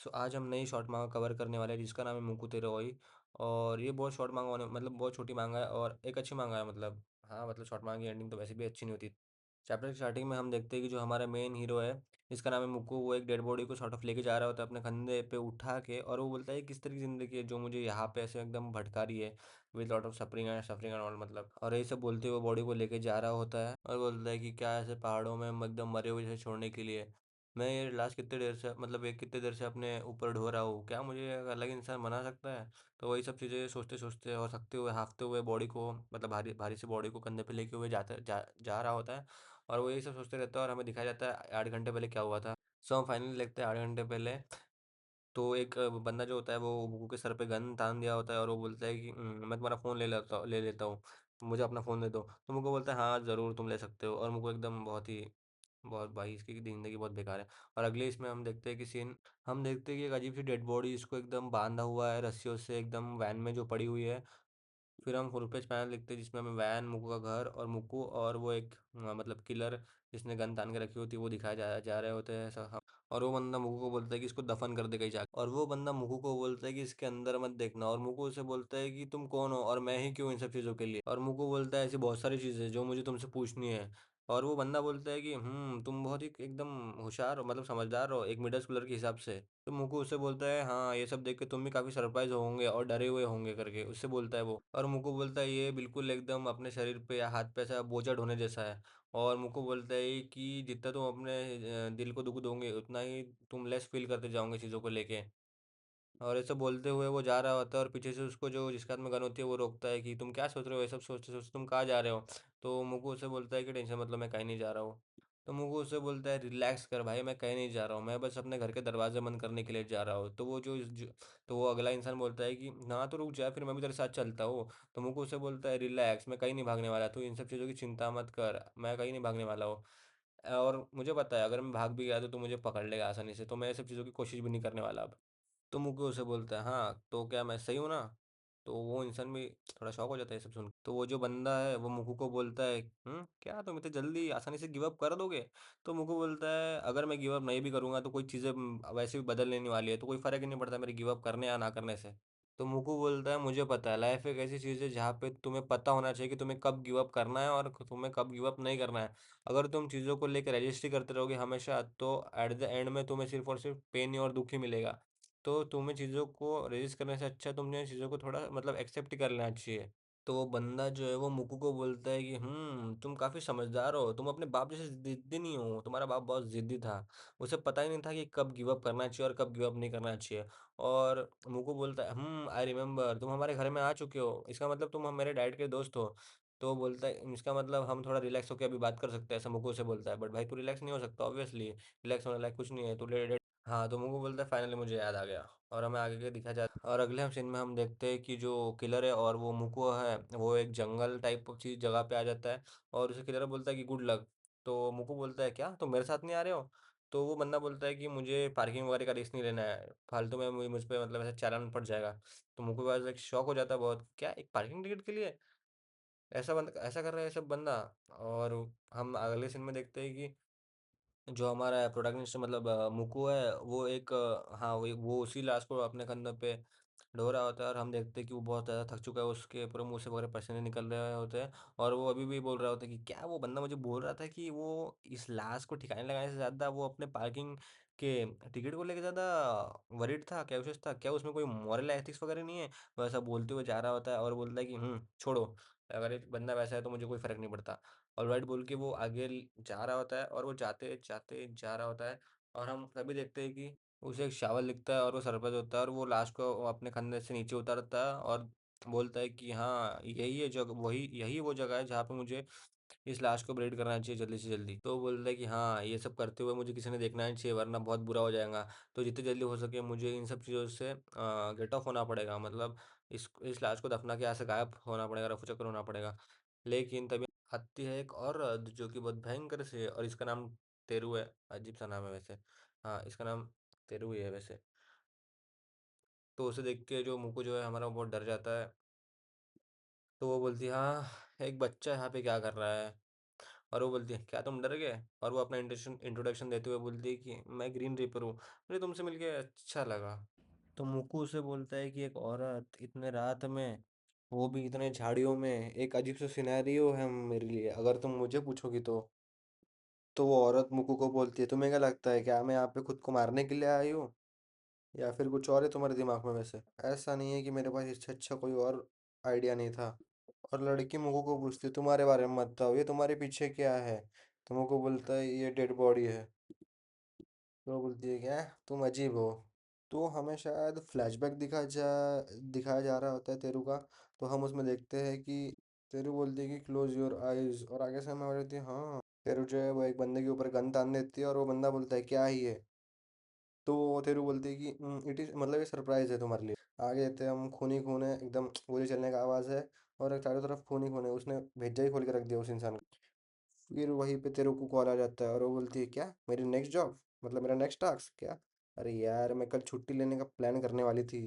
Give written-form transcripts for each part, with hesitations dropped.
सो आज हम नई शॉर्ट मांगा कवर करने वाले हैं जिसका नाम है मुक्कू तेरोई। और ये बहुत शॉर्ट मांगा होने मतलब बहुत छोटी मांगा है और एक अच्छी मांगा है मतलब। हाँ, मतलब शॉर्ट मांगा की एंडिंग तो वैसे भी अच्छी नहीं होती। चैप्टर की स्टार्टिंग में हम देखते हैं कि जो हमारा मेन हीरो है, जिसका नाम है मुक्कू, वो एक डेड बॉडी को सॉर्ट ऑफ लेके जा रहा होता है अपने कंधे पे उठा के, और वो बोलता है किस तरह की ज़िंदगी है जो मुझे यहाँ पे ऐसे एकदम भटका रही है, with lot of suffering and all मतलब। और यही सब बोलते हुए बॉडी को लेके जा रहा होता है और बोलता है कि क्या ऐसे पहाड़ों में हम एकदम मरे हुए जैसे छोड़ने के लिए, मैं ये लाश कितने देर से मतलब ये कितने देर से अपने ऊपर ढो रहा हूँ, क्या मुझे एक अलग इंसान बना सकता है। तो वही सब चीज़ें सोचते सोचते और थकते हुए हाँफते हुए बॉडी को मतलब भारी भारी सी बॉडी को कंधे पे लेके हुए जा रहा होता है। और वो यही सब सोचते रहता है और हमें दिखाया जाता है 8 घंटे पहले क्या हुआ था। सो हम फाइनली देखते हैं 8 घंटे पहले। तो एक बंदा जो होता है वो बुकू के सर पे गन तान दिया होता है और वो बोलता है कि मैं तुम्हारा फ़ोन ले लेता हूँ, मुझे अपना फ़ोन दे दो। तो मुझको बोलता है हाँ ज़रूर तुम ले सकते हो, और मुझको एकदम बहुत भाई इसकी ज़िंदगी बहुत बेकार है। और अगले इसमें हम देखते हैं कि एक अजीब सी डेड बॉडी इसको एकदम बांधा हुआ है रस्सियों से एकदम वैन में जो पड़ी हुई है। फिर हम फुल पेज पैनल लिखते हैं जिसमें हमें वैन, मुक्कू का घर और मुक्कू और वो एक मतलब किलर जिसने गन तान के रखी होती है वो दिखाए जा रहे होते हैं ऐसा। और वो बंदा मुक्कू को बोलता है कि इसको दफन कर दे कहीं जाके, और वो बंदा मुक्कू को बोलता है कि इसके अंदर मत देखना, और मुक्कू उसे बोलता है कि तुम कौन हो और मैं ही क्यों इन सब चीज़ों के लिए, और मुक्कू बोलता है ऐसी बहुत सारी चीज़ें जो मुझे तुमसे पूछनी है। और वो बंदा बोलता है कि तुम बहुत ही एकदम होशियार हो मतलब समझदार हो एक मिडल स्कूलर के हिसाब से। तो मुकु उससे बोलता है हाँ ये सब देख के तुम भी काफी सरप्राइज होंगे और डरे हुए होंगे करके उससे बोलता है वो। और मुकु बोलता है ये बिल्कुल एकदम अपने शरीर पे या हाथ पे ऐसा बोझा ढोने जैसा है। और मुकु बोलता है कि जितना तुम अपने दिल को दुख दोगे उतना ही तुम लेस फील करते जाओगे चीज़ों को लेके। और ऐसे बोलते हुए वो जा रहा होता है और पीछे से उसको जो जिसके हाथ में गन होती है वो रोकता है कि तुम क्या सोच रहे हो, ये सब सोचते सोचते तुम कहाँ जा रहे हो। तो मुकु उससे बोलता है कि टेंशन मतलब मैं कहीं नहीं जा रहा हूँ। तो मुकु उससे बोलता है रिलैक्स कर भाई, मैं कहीं नहीं जा रहा हूँ, मैं बस अपने घर के दरवाजे बंद करने के लिए जा रहा हूँ। तो वो अगला इंसान बोलता है कि ना तो रुक जा फिर मैं भी तेरे साथ चलता हूँ। तो मुकु उससे बोलता है रिलैक्स, मैं कहीं नहीं भागने वाला, तू इन सब चीज़ों की चिंता मत कर, मैं कहीं नहीं भागने वाला हूँ। और मुझे पता है अगर मैं भाग भी गया तो तू मुझे पकड़ लेगा आसानी से, तो मैं ये सब चीज़ों की कोशिश भी नहीं करने वाला अब। तो मुक्के उसे बोलता है हाँ तो क्या मैं सही हूँ ना। तो वो इंसान भी थोड़ा शॉक हो जाता है ये सब सुन। तो वो जो बंदा है वो मुकु को बोलता है क्या तुम इतने जल्दी आसानी से गिव अप कर दोगे। तो मुकु बोलता है अगर मैं गिव अप नहीं भी करूंगा तो कोई चीज़ें वैसे भी बदल लेने वाली है, तो कोई फर्क ही नहीं पड़ता मेरे गिव अप करने या ना करने से। तो मुकु बोलता है मुझे पता है लाइफ एक ऐसी चीज़ है जहाँ पे तुम्हें पता होना चाहिए कि तुम्हें कब गिव अप करना है और तुम्हें कब गिव अप नहीं करना है। अगर तुम चीज़ों को लेकर रजिस्ट ही करते रहोगे हमेशा, तो एट द एंड में तुम्हें सिर्फ और सिर्फ पेन ही और दुख ही मिलेगा। तो तुम्हें चीज़ों को रेज़िस्ट करने से अच्छा तुमने चीज़ों को थोड़ा मतलब एक्सेप्ट ही कर लेना चाहिए। तो वो बंदा जो है वो मुकु को बोलता है कि तुम काफ़ी समझदार हो, तुम अपने बाप जैसे ज़िद्दी नहीं हो, तुम्हारा बाप बहुत ज़िद्दी था। उसे पता ही नहीं था कि कब गिव अप करना चाहिए और कब गिव अप नहीं करना चाहिए। और मुकु बोलता है आई रिमेंबर तुम हमारे घर में आ चुके हो, इसका मतलब तुम मेरे डैड के दोस्त हो। तो बोलता है इसका मतलब हम थोड़ा रिलैक्स होके अभी बात कर सकते हैं, ऐसा मुकु से बोलता है। बट भाई तू रिलैक्स नहीं हो सकता ऑब्वियसली, रिलैक्स होने लायक कुछ नहीं है, तू ले। हाँ, तो मुझको बोलता है फाइनली मुझे याद आ गया। और हमें आगे के दिखाया जाता है और अगले हम सीन में हम देखते हैं कि जो किलर है और वो मुको है वो एक जंगल टाइप चीज जगह पे आ जाता है। और उसे किलर बोलता है कि गुड लक। तो मुको बोलता है क्या तुम मेरे साथ नहीं आ रहे हो। तो वो बंदा बोलता है कि मुझे पार्किंग वगैरह का रिस्क नहीं लेना है, फालतू में मुझ पे मतलब ऐसा चालान पड़ जाएगा। तो मुको बस एक शौक हो जाता है बहुत, क्या एक पार्किंग टिकट के लिए ऐसा कर रहा है सब बंदा। और हम अगले सीन में देखते हैं कि जो हमारा प्रोटैगनिस्ट मतलब मुकु है वो एक हाँ वो उसी लाश को अपने कंधे पे ढो रहा होता है, और हम देखते हैं कि वो बहुत ज़्यादा थक चुका है, उसके पूरे मुंह से वगैरह पसीने निकल रहे होते हैं। और वो अभी भी बोल रहा होता है कि क्या वो बंदा मुझे बोल रहा था कि वो इस लाश को ठिकाने लगाने से ज़्यादा वो अपने पार्किंग के टिकट को लेके ज़्यादा वरीड था, क्या विशेष था, क्या उसमें कोई मॉरल एथिक्स वगैरह नहीं है। वैसा बोलते हुए जा रहा होता है और बोलता है कि छोड़ो, अगर एक बंदा वैसा है तो मुझे कोई फर्क नहीं पड़ता। ऑलराइट बोल के वो आगे जा रहा होता है और वो जाते जाते जा रहा होता है। और हम तभी देखते हैं कि उसे एक शावल दिखता है और वो सरपंच होता है और वो लाश को अपने कंधे से नीचे उतारता है और बोलता है कि हाँ यही वो जगह है जहाँ पे मुझे इस लाश को ब्रीड करना चाहिए जल्दी से जल्दी। तो वो बोलता है कि हाँ ये सब करते हुए मुझे किसी ने देखना नहीं चाहिए वरना बहुत बुरा हो जाएगा। तो जितनी जल्दी हो सके मुझे इन सब चीज़ों से गेट ऑफ होना पड़ेगा, मतलब इस लाश को दफना के यहाँ से गायब होना पड़ेगा, रफू चक्कर होना पड़ेगा। लेकिन तभी आती है एक औरत जो कि बहुत भयंकर सी है और इसका नाम तेरू है। अजीब सा नाम है वैसे। हाँ, इसका नाम तेरू ही है वैसे। तो उसे देख के जो मुकु जो है हमारा वो बहुत डर जाता है। तो वो बोलती है हाँ एक बच्चा यहाँ पे क्या कर रहा है। और वो बोलती है, क्या तुम डर गए? और वो अपना इंट्रोडक्शन इंट्रोडक्शन देते हुए बोलती है कि मैं ग्रीन रीपर हूँ, मुझे तुमसे मिलके अच्छा लगा। तो मुक्कू उसे बोलता है कि एक औरत इतने रात में, वो भी इतने झाड़ियों में, एक अजीब सा सिनेरियो है मेरे लिए, अगर तुम मुझे पूछोगी तो वो औरत मुक्कू को बोलती है, तुम्हें क्या लगता है, क्या मैं यहाँ पे खुद को मारने के लिए आई हूँ, या फिर कुछ और है तुम्हारे दिमाग में? वैसे ऐसा नहीं है कि मेरे पास इससे अच्छा कोई और आइडिया नहीं था। और लड़की मुझको को पूछती है, तुम्हारे बारे में मत बताओ, ये तुम्हारे पीछे क्या है? तो मुझको बोलता है, ये डेड बॉडी है। तो वो बोलती है, क्या तुम अजीब हो। तो हमें शायद फ्लैशबैक दिखाया जा रहा होता है तेरू का। तो हम उसमें देखते हैं कि तेरू बोलती है कि क्लोज योर आइज, और आगे से हमें बोलती है हाँ। तेरू जो है वो एक बंदे के ऊपर गन तान देती है, और वो बंदा बोलता है, क्या ही है? तो तेरू बोलती है कि इट इज़, मतलब ये सरप्राइज है तुम्हारे लिए। आगे देखते हैं हम, खून ही खून है एकदम, गोली चलने का आवाज़ है, और चारों तरफ खून ही खून है, उसने भेजा ही खोल के रख दिया उस इंसान को। फिर वहीं पे तेरू को कॉल आ जाता है, और वो बोलती है, क्या मेरी नेक्स्ट जॉब, मतलब मेरा नेक्स्ट टास्क क्या? अरे यार, मैं कल छुट्टी लेने का प्लान करने वाली थी।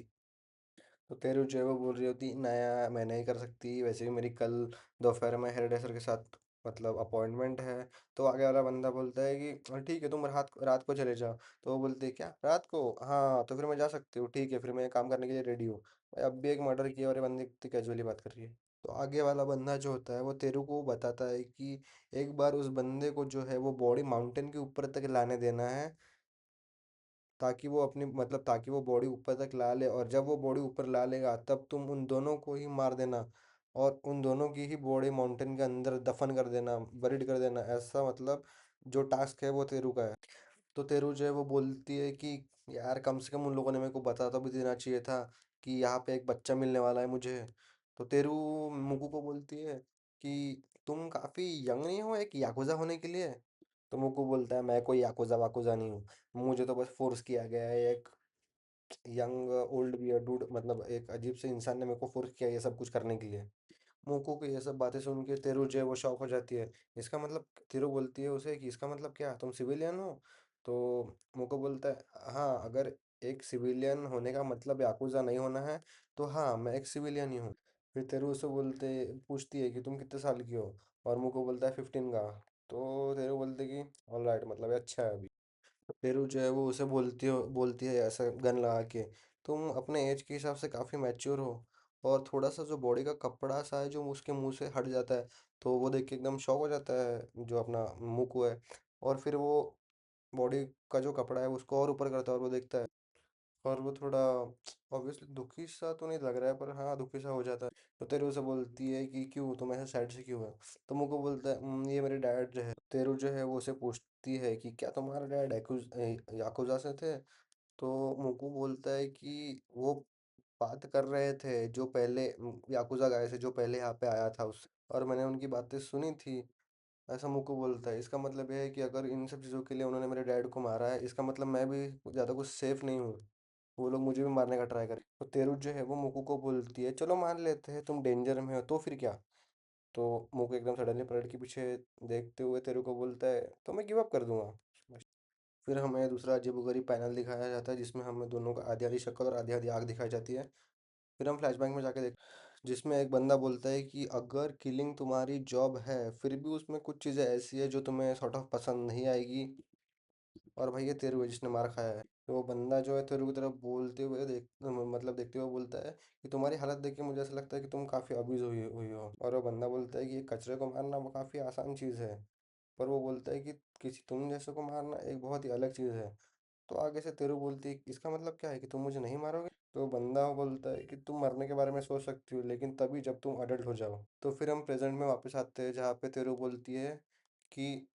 तो तेरू जो है वो बोल रही होती, नया मैं नहीं कर सकती, वैसे भी मेरी कल दोपहर में हेयर ड्रेसर के साथ मतलब अपॉइंटमेंट है। तो आगे वाला बंदा बोलता है कि ठीक है, तुम रात रात को चले जाओ। तो वो बोलती है, क्या रात को? हाँ, तो फिर मैं जा सकती हूँ, ठीक है, फिर मैं काम करने के लिए रेडी हूँ। भाई, अब भी एक मर्डर किया और ये बंदी इतनी कैजुअली बात कर रही है। तो आगे वाला बंदा जो होता है वो तेरू को बताता है कि एक बार उस बंदे को जो है वो बॉडी माउंटेन के ऊपर तक लाने देना है, ताकि वो अपनी मतलब ताकि वो बॉडी ऊपर तक ला ले, और जब वो बॉडी ऊपर ला लेगा तब तुम उन दोनों को ही मार देना, और उन दोनों की ही बॉडी माउंटेन के अंदर दफन कर देना, बरीड कर देना, ऐसा मतलब जो टास्क है वो तेरू का है। तो तेरू जो है वो बोलती है कि यार, कम से कम उन लोगों ने मेरे को बता तो भी देना चाहिए था कि यहाँ पे एक बच्चा मिलने वाला है मुझे। तो तेरू मुकू को बोलती है कि तुम काफी यंग नहीं हो एक याकुजा होने के लिए? तो मुकू बोलता है, मैं कोई याकुजा वाकुजा नहीं हूँ, मुझे तो बस फोर्स किया गया है, एक यंग ओल्ड बियर्ड डूड, मतलब एक अजीब से इंसान ने मेरे को फोर्स किया ये सब कुछ करने के लिए। मोको को ये सब बातें सुन के तेरू जो है वो शॉक हो जाती है। इसका मतलब, तेरू बोलती है उसे कि इसका मतलब क्या, तुम सिविलियन हो? तो मोको बोलता है, हाँ, अगर एक सिविलियन होने का मतलब याकुजा नहीं होना है, तो हाँ, मैं एक सिविलियन ही हूँ। फिर तेरू उसे बोलते पूछती है कि तुम कितने साल की हो? और मोको बोलता है 15 का। तो तेरू बोलते कि ऑल राइट, मतलब ये अच्छा है अभी। पेरू जो है वो उसे बोलती है ऐसा गन लगा के, तुम अपने एज के हिसाब से काफ़ी मैच्योर हो, और थोड़ा सा जो बॉडी का कपड़ा सा है जो उसके मुंह से हट जाता है, तो वो देख के एकदम शॉक हो जाता है जो अपना मुंह को है। और फिर वो बॉडी का जो कपड़ा है उसको और ऊपर करता है, और वो देखता है, और वो थोड़ा ऑब्वियसली दुखी सा तो नहीं लग रहा है, पर हाँ, दुखी सा हो जाता है। तो तेरू उसे बोलती है कि क्यों, तुम ऐसे सैड से क्यों है? तो मुझको बोलता है, ये मेरे डैड जो है।" तेरू जो है वो उसे पूछती है कि क्या तुम्हारा डैड याकुजा से थे? तो मुकू बोलता है कि वो बात कर रहे थे जो पहले याकुजा गाय से जो पहले यहाँ पे आया था उस, और मैंने उनकी बातें सुनी थी। ऐसा मुक्कू बोलता है, इसका मतलब ये है कि अगर इन सब चीज़ों के लिए उन्होंने मेरे डैड को मारा है, इसका मतलब मैं भी ज़्यादा कुछ सेफ नहीं हूँ, वो लोग मुझे भी मारने का ट्राई करें। तो तेरू जो है वो मुक्कू को बोलती है, चलो मान लेते हैं तुम डेंजर में हो, तो फिर क्या? तो मुक्कू एकदम सडनली पलट के पीछे देखते हुए तेरू को बोलता है, तो मैं गिव अप कर दूंगा। फिर हमें दूसरा अजीबोगरीब पैनल दिखाया जाता है जिसमें हमें दोनों का आधी आधी शक्ल और आधी आधी आँख दिखाई जाती है। फिर हम फ्लैशबैक में जाके देख, जिसमें एक बंदा बोलता है कि अगर किलिंग तुम्हारी जॉब है, फिर भी उसमें कुछ चीज़ें ऐसी है जो तुम्हें सॉर्ट ऑफ पसंद नहीं आएगी, और भाई ये तेरू है जिसने मार खाया है। तो वो बंदा जो है तेरू की तरफ बोलते हुए मतलब देखते हुए बोलता है कि तुम्हारी हालत देख के मुझे ऐसा लगता है कि तुम काफ़ी अब्यूज हुई हुई हो। और वो बंदा बोलता है कि ये कचरे को मारना वो काफ़ी आसान चीज़ है, पर वो बोलता है कि किसी तुम जैसे को मारना एक बहुत ही अलग चीज़ है। तो आगे से तेरू बोलती है, इसका मतलब क्या है कि तुम मुझे नहीं मारोगे? तो बंदा बोलता है कि तुम मरने के बारे में सोच सकती हो, लेकिन तभी जब तुम अडल्ट हो जाओ। तो फिर हम प्रेजेंट में वापस आते हैं जहाँ पे तेरू बोलती है कि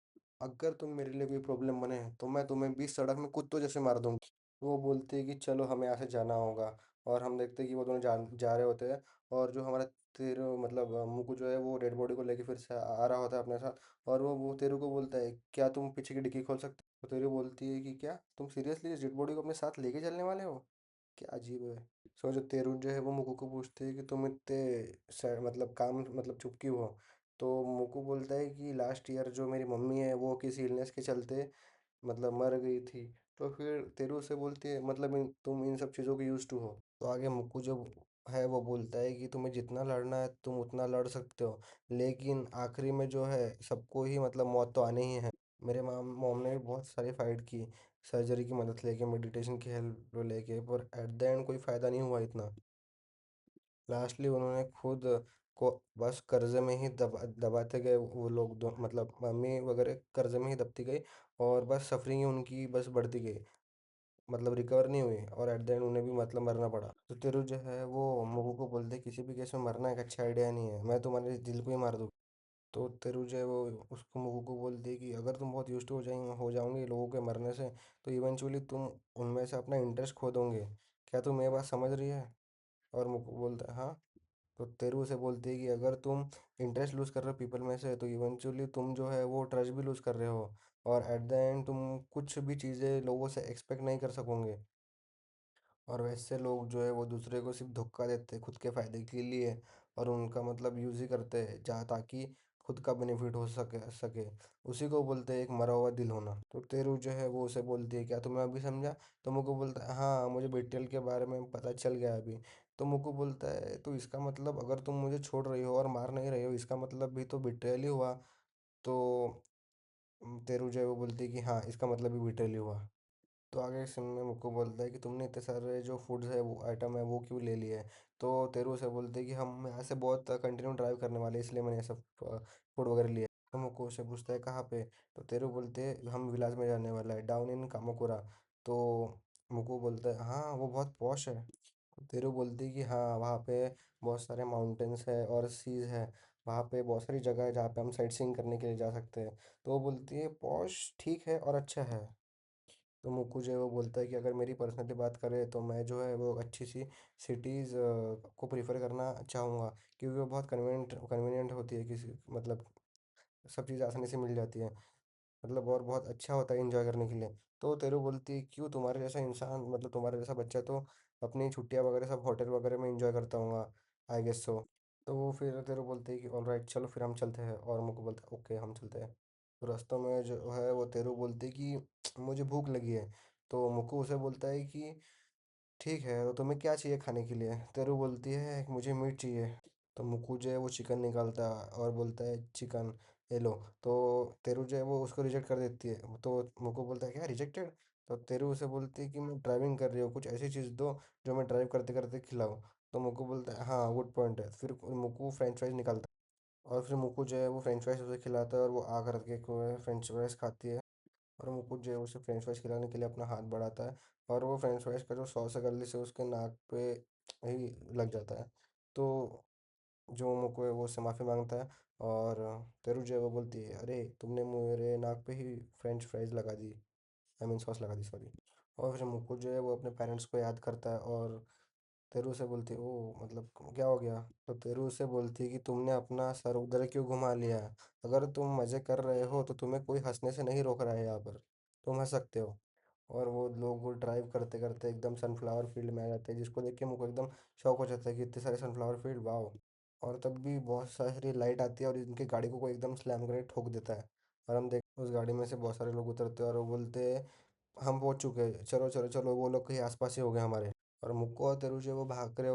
अगर तुम मेरे लिए कोई प्रॉब्लम बने तो मैं तुम्हें बीच सड़क में कुत्तों जैसे मार दूंगी। वो बोलती है कि चलो हमें यहाँ से जाना होगा, और हम देखते हैं कि वो दोनों जा रहे होते हैं, और जो हमारा तेरू मतलब मुकु जो है वो डेड बॉडी को लेके फिर से आ रहा होता है अपने साथ। और वो तेरू को बोलता है, क्या तुम पीछे की डिक्की खोल सकते हो? तो तेरू बोलती है कि क्या तुम सीरियसली इस डेड बॉडी को अपने साथ लेके चलने वाले हो? क्या अजीब है। सो जो तेरुण जो है वो मुकु को पूछते हैं कि तुम इतने मतलब काम मतलब चुप क्यों हो? तो मुकु बोलता है कि लास्ट ईयर जो मेरी मम्मी है वो किसी इलनेस के चलते मतलब मर गई थी। तो फिर तेरू से बोलती है, मतलब तुम इन सब चीज़ों के यूज टू हो? तो आगे मुक्कू जब है वो बोलता है कि तुम्हें जितना लड़ना है तुम उतना लड़ सकते हो, लेकिन आखिरी में जो है सबको ही मतलब मौत तो आनी ही है। मेरे मॉम ने भी बहुत सारी फाइट की, सर्जरी की मदद लेके, मेडिटेशन की हेल्प लेके, पर एट द एंड कोई फ़ायदा नहीं हुआ इतना। लास्टली उन्होंने खुद को बस कर्जे में ही दबाते गए वो लोग, दो मतलब मम्मी वगैरह कर्जे में ही दबती गई, और बस सफरिंग उनकी बस बढ़ती गई, मतलब रिकवर नहीं हुई, और एट द एंड उन्हें भी मतलब मरना पड़ा। तो तेरू जो है वो मुगू को बोलते किसी भी केस में मरना एक अच्छा आइडिया नहीं है, मैं तुम्हारे दिल को ही मार दूँ। तो तेरू जो है वो उसको मुगू को बोलती है कि अगर तुम बहुत यूज्ड हो जाओगे लोगों के मरने से, तो इवेंचुअली तुम उनमें से अपना इंटरेस्ट खो दोगे। क्या तुम ये बात समझ रही है? और मुगू बोलता है हाँ। तो तेरू उसे बोलती है कि अगर तुम इंटरेस्ट लूज कर रहे हो पीपल में से, तो इवेंचुअली तुम जो है वो ट्रस्ट भी लूज कर रहे हो, और एट द एंड तुम कुछ भी चीज़ें लोगों से एक्सपेक्ट नहीं कर सकोगे। और वैसे लोग जो है वो दूसरे को सिर्फ धोखा देते हैं खुद के फायदे के लिए, और उनका मतलब यूज ही करते हैं जहाँ ताकि खुद का बेनिफिट हो सके। उसी को बोलते हैं एक मरा हुआ दिल होना। तो तेरू जो है वो उसे बोलती है क्या तुम्हें अभी समझा? तो मुझको बोलता है हाँ मुझे बेट्रियल के बारे में पता चल गया अभी। तो मुझको बोलता है तो इसका मतलब अगर तुम मुझे छोड़ रही हो और मार नहीं रही हो, इसका मतलब भी तो बेट्रियल ही हुआ। तो तेरू जो है वो बोलती है कि हाँ इसका मतलब भी बेट्रियल ही हुआ। तो आगे सीन में मुक्को बोलता है कि तुमने इतने सारे जो फूड्स है वो आइटम है वो क्यों ले लिए हैं? तो तेरू से बोलते हैं कि हम यहाँ से बहुत कंटिन्यू ड्राइव करने वाले हैं, इसलिए मैंने ये सब फूड वगैरह लिया है। तो मुक्को से पूछता है कहाँ पे? तो तेरू बोलते हैं हम विलास में जाने वाला है, डाउन इन कामाकुरा। तो मुक्को बोलता है हाँ वो बहुत पॉश है। तेरू बोलती है कि हाँ वहाँ पे बहुत सारे माउंटेन्स है और सीज है, वहाँ पे बहुत सारी जगह है जहाँ पे हम साइट सीइंग करने के लिए जा सकते हैं। तो वो बोलती है पॉश ठीक है और अच्छा है। तो मुक्कू जो है वो बोलता है कि अगर मेरी पर्सनली बात करें तो मैं जो है वो अच्छी सी सिटीज़ को प्रीफर करना चाहूँगा, क्योंकि वो बहुत कन्वीनियंट होती है, किसी मतलब सब चीज़ आसानी से मिल जाती है, मतलब और बहुत अच्छा होता है एंजॉय करने के लिए। तो तेरू बोलती है क्यों, तुम्हारे जैसा इंसान मतलब तुम्हारे जैसा बच्चा तो अपनी छुट्टियाँ वगैरह सब होटल वगैरह में एंजॉय करता हूँगा, आई गेस सो। तो वो फिर तेरू बोलते हैं कि ऑलराइट चलो फिर हम चलते हैं, और मुक्कू बोलता है ओके हम चलते हैं। तो रास्तों में जो है वो तेरू बोलती है कि मुझे भूख लगी है। तो मुक्कू उसे बोलता है कि ठीक है तो तुम्हें क्या चाहिए खाने के लिए? तेरू बोलती है मुझे मीट चाहिए। तो मुक्कू जो है वो चिकन निकालता है और बोलता है चिकन ले लो। तो तेरू जो है वो उसको रिजेक्ट कर देती है। तो मुक्कू बोलता है क्या रिजेक्टेड? तो तेरू उसे बोलती है कि मैं ड्राइविंग कर रही हूँ, कुछ ऐसी चीज़ दो जो मैं ड्राइव करते करते खिलाऊं। तो मुक्कू बोलता है हाँ गुड पॉइंट है। फिर मुक्कू फ्रेंच फ्राइज निकालता है, और फिर मुक्कू जो है वो फ्रेंच फ्राइज उसे खिलाता है, और वो आ करके फ्रेंच फ्राइज खाती है। और वो कुछ जो है उसे फ्रेंच फ्राइज खिलाने के लिए अपना हाथ बढ़ाता है, और वो फ्रेंच फ्राइज का जो सॉस है गलती से उसके नाक पे ही लग जाता है। तो जो मोको है वो उससे माफ़ी मांगता है, और तेरू जो है वो बोलती है अरे तुमने मेरे नाक पे ही फ्रेंच फ्राइज लगा दी, आई मीन सॉस लगा दी सॉरी। और फिर मुक्कू जो है वो अपने पेरेंट्स को याद करता है, और तेरू से बोलती है ओ मतलब क्या हो गया? तो तेरू से बोलती है कि तुमने अपना सर उधर क्यों घुमा लिया? अगर तुम मज़े कर रहे हो तो तुम्हें कोई हंसने से नहीं रोक रहा है यहाँ पर, तुम हंस सकते हो। और वो लोग वो ड्राइव करते करते एकदम सनफ्लावर फील्ड में आ जाते हैं, जिसको देख के मुझको एकदम शौक हो जाता है कि इतने सारे सनफ्लावर फील्ड वाओ। और तब भी बहुत सारी लाइट आती है और इनकी गाड़ी को कोई एकदम स्लैम करके ठोक देता है, और हम देख उस गाड़ी में से बहुत सारे लोग उतरते हैं और वो बोलते हैं हम पहुंच चुके हैं, चलो चलो चलो, वो लोग कहीं आसपास ही हो गए हमारे। और मुक्को और तेरू जो है वो भाग रहे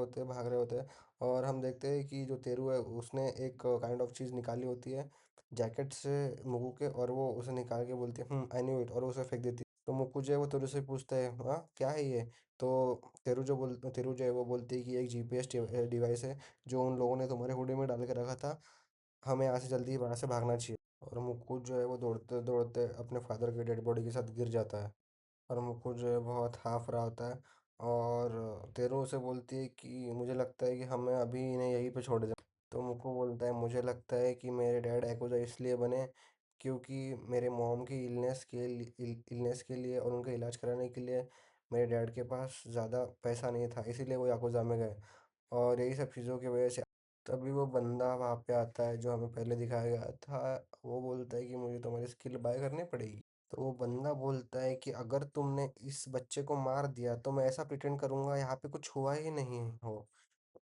होते हैं, और हम देखते हैं कि जो तेरू है उसने एक काइंड ऑफ चीज़ निकाली होती है जैकेट से मुक्को के, और वो उसे निकाल के बोलती है आई न्यू इट, और वो उसे फेंक देती है। तो मुक्को जो है वो तेरू से पूछता है हाँ क्या है ये? तो तेरू जो है वो बोलती है कि एक जीपीएस डिवाइस है जो उन लोगों ने तुम्हारे हुडी में डाल के रखा था, हमें यहाँ से जल्दी वहाँ से भागना चाहिए। और मुक्कू जो है वो दौड़ते दौड़ते अपने फादर के डेड बॉडी के साथ गिर जाता है, और मुकुल जो है बहुत हाफ रहा होता है। और तेरू से बोलती है कि मुझे लगता है कि हमें अभी इन्हें यहीं पे छोड़ दें। तो मुक्को बोलता है मुझे लगता है कि मेरे डैड याकुज़ा इसलिए बने क्योंकि मेरे मॉम की इलनेस के लिए और उनका इलाज कराने के लिए मेरे डैड के पास ज़्यादा पैसा नहीं था, इसीलिए वो याकुज़ा में गए, और यही सब चीज़ों की वजह से तभी वो बंदा वहाँ पे आता है जो हमें पहले दिखाया गया था। वो बोलता है कि मुझे तुम्हारी स्किल बाय करनी पड़ेगी। तो वो बंदा बोलता है कि अगर तुमने इस बच्चे को मार दिया तो मैं ऐसा प्रिटेंड करूंगा यहाँ पे कुछ हुआ ही नहीं हो।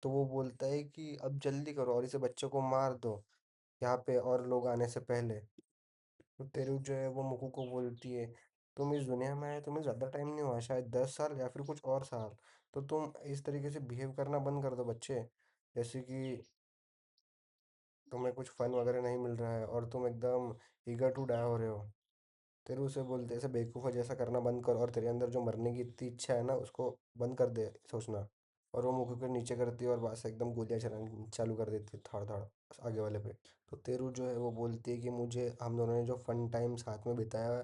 तो वो बोलता है कि अब जल्दी करो और इसे बच्चे को मार दो यहाँ पे और लोग आने से पहले। तो तेरू जो है वो मुकू को बोलती है तुम इस दुनिया में आए तुम्हें ज़्यादा टाइम नहीं हुआ, शायद 10 साल या फिर कुछ और साल। तो तुम इस तरीके से बिहेव करना बंद कर दो बच्चे। जैसे कि तुम्हें कुछ फ़न वगैरह नहीं मिल रहा है और तुम एकदम ईगर टू डाई हो रहे हो। तेरे उसे बोलते ऐसे बेवकूफ़ा जैसा करना बंद कर और तेरे अंदर जो मरने की इतनी इच्छा है ना उसको बंद कर दे सोचना। और वो मुँह को नीचे करती है और वहाँ से एकदम गोलियाँ चलानी चालू कर देती है धाड़ धाड़ आगे वाले पे। तो तेरू जो है वो बोलती है कि मुझे हम दोनों ने जो फन टाइम साथ में बिताया है,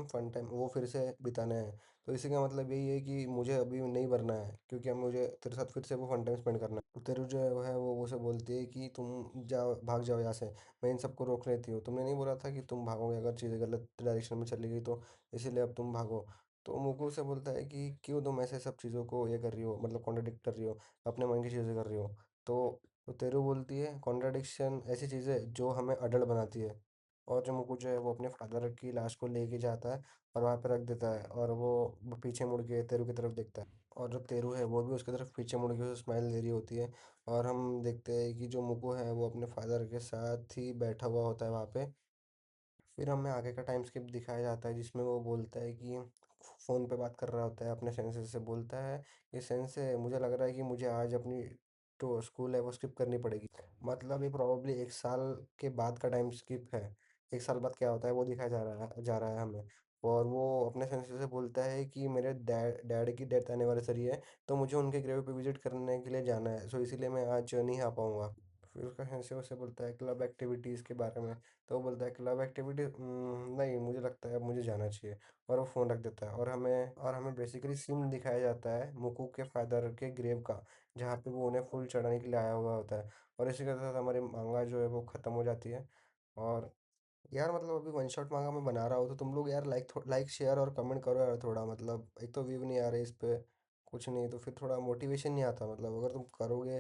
फन टाइम वो फिर से बिताना है। तो इसी का मतलब यही है कि मुझे अभी नहीं मरना है, क्योंकि अब मुझे तेरे साथ फिर से वो फन टाइम स्पेंड करना है। तो तेरू जो है वो उसे बोलती है कि तुम जाओ, भाग जाओ यहाँ से। मैं इन सबको रोक लेती हूँ, तुमने नहीं बोला था कि तुम भागोगे अगर चीज़ें गलत डायरेक्शन में चली गई तो, इसीलिए अब तुम भागो। तो मुकु से बोलता है कि क्यों तुम ऐसे सब चीज़ों को ये कर रही हो, मतलब कॉन्ट्रडिक्ट कर रही हो, अपने मन की चीज़ें कर रही हो। तो तेरू बोलती है कॉन्ट्रडिक्शन ऐसी चीज़ है जो हमें अडल्ट बनाती है। और जो मुकु जो है वो अपने फादर की लाश को लेके जाता है और वहाँ पे रख देता है, और वो पीछे मुड़ के तेरू की तरफ देखता है। और जो तेरू है वो भी उसकी तरफ पीछे मुड़ के उसे स्माइल दे रही होती है। और हम देखते हैं कि जो मुकु है वो अपने फादर के साथ ही बैठा हुआ होता है वहाँ पे। फिर हमें आगे का टाइम स्किप दिखाया जाता है जिसमें वो बोलता है कि फ़ोन पे बात कर रहा होता है अपने सेंसे से, बोलता है कि सेंसे मुझे लग रहा है कि मुझे आज अपनी जो स्कूल है वो स्किप करनी पड़ेगी। मतलब ये प्रोबेबली 1 साल के बाद का टाइम स्किप है। 1 साल बाद क्या होता है वो दिखाया जा रहा है हमें। और वो अपने सेंसे से बोलता है कि मेरे डैड की डेथ एनिवर्सरी है, तो मुझे उनके ग्रेव पे विज़िट करने के लिए जाना है। सो इसीलिए मैं आज नहीं आ पाऊँगा। फिर उसका सेंसे उसे बोलता है क्लब एक्टिविटीज़ के बारे में। तो वो बोलता है क्लब एक्टिविटी, नहीं मुझे लगता है अब मुझे जाना चाहिए। और वो फ़ोन रख देता है और हमें बेसिकली सीन दिखाया जाता है मुकू के फादर के ग्रेव का, जहाँ पे वो उन्हें फूल चढ़ाने के लिए आया हुआ होता है। और इसी के साथ हमारी मांगा जो है वो ख़त्म हो जाती है। और यार मतलब अभी वन शॉट मांगा मैं बना रहा हूँ, तो तुम लोग यार लाइक शेयर और कमेंट करो यार थोड़ा, मतलब एक तो व्यू नहीं आ रहे इस पे, कुछ नहीं, तो फिर थोड़ा मोटिवेशन नहीं आता। मतलब अगर तुम करोगे,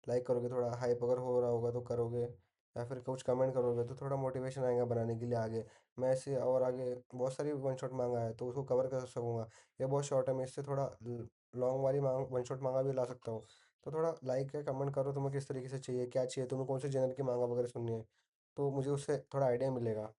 लाइक करोगे, थोड़ा हाइप अगर हो रहा होगा तो करोगे, या फिर कुछ कमेंट करोगे तो थोड़ा मोटिवेशन आएगा बनाने के लिए आगे। मैं ऐसे और आगे बहुत सारी वन शॉट मांगा है तो उसको कवर कर सकूँगा। ये बहुत शॉर्ट है, मैं इससे थोड़ा लॉन्ग वाली मांग वन शॉट मांगा भी ला सकता हूँ। तो थोड़ा लाइक या कमेंट करो, तुम्हें किस तरीके से चाहिए, क्या चाहिए, तुम्हें कौन से जेनर की मांगा वगैरह सुननी है, तो मुझे उससे थोड़ा आइडिया मिलेगा।